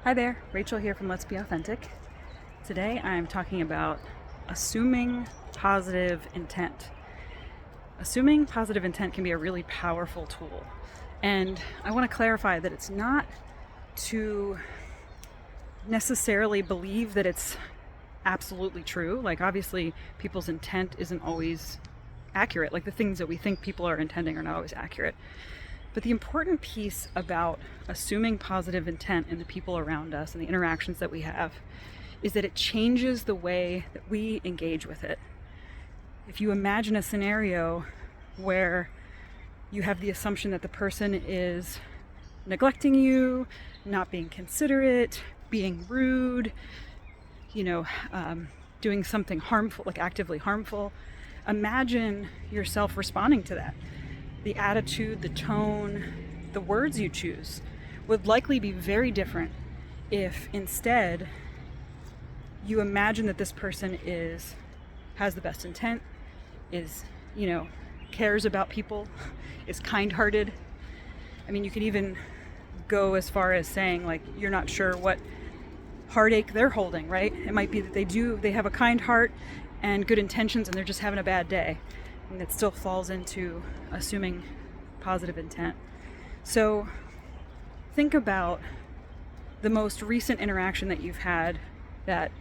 Hi there, Rachel here from Let's Be Authentic. Today I'm talking about assuming positive intent. Assuming positive intent can be a really powerful tool. And I want to clarify that it's not to necessarily believe that it's absolutely true. Like, obviously, people's intent isn't always accurate. Like, the things that we think people are intending are not always accurate. But the important piece about assuming positive intent in the people around us and the interactions that we have is that it changes the way that we engage with it. If you imagine a scenario where you have the assumption that the person is neglecting you, not being considerate, being rude, doing something harmful, like actively harmful, imagine yourself responding to that. The attitude, the tone, the words you choose would likely be very different if instead you imagine that this person has the best intent, cares about people, is kind-hearted. I mean, you could even go as far as saying, like, you're not sure what heartache they're holding, right? It might be that they have a kind heart and good intentions and they're just having a bad day. And it still falls into assuming positive intent. So think about the most recent interaction that you've had that,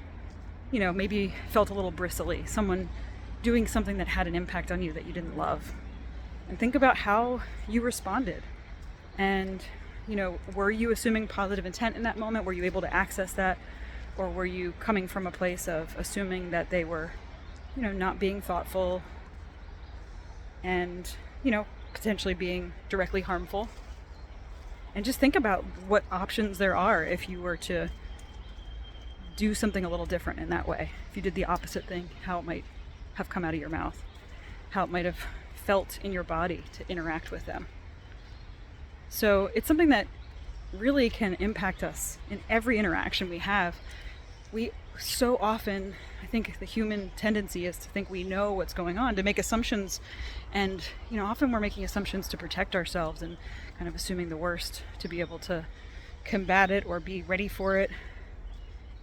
maybe felt a little bristly, someone doing something that had an impact on you that you didn't love. And think about how you responded. And, were you assuming positive intent in that moment? Were you able to access that? Or were you coming from a place of assuming that they were, not being thoughtful and, potentially being directly harmful? And just think about what options there are if you were to do something a little different in that way. If you did the opposite thing, how it might have come out of your mouth, how it might have felt in your body to interact with them. So it's something that really can impact us in every interaction we have. We so often, I think the human tendency is to think we know what's going on, to make assumptions. And, often we're making assumptions to protect ourselves and kind of assuming the worst to be able to combat it or be ready for it.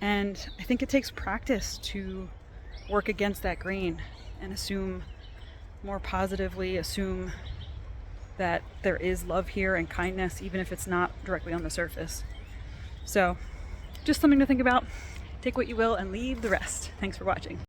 And I think it takes practice to work against that grain and assume more positively, assume that there is love here and kindness, even if it's not directly on the surface. So just something to think about. Take what you will and leave the rest. Thanks for watching.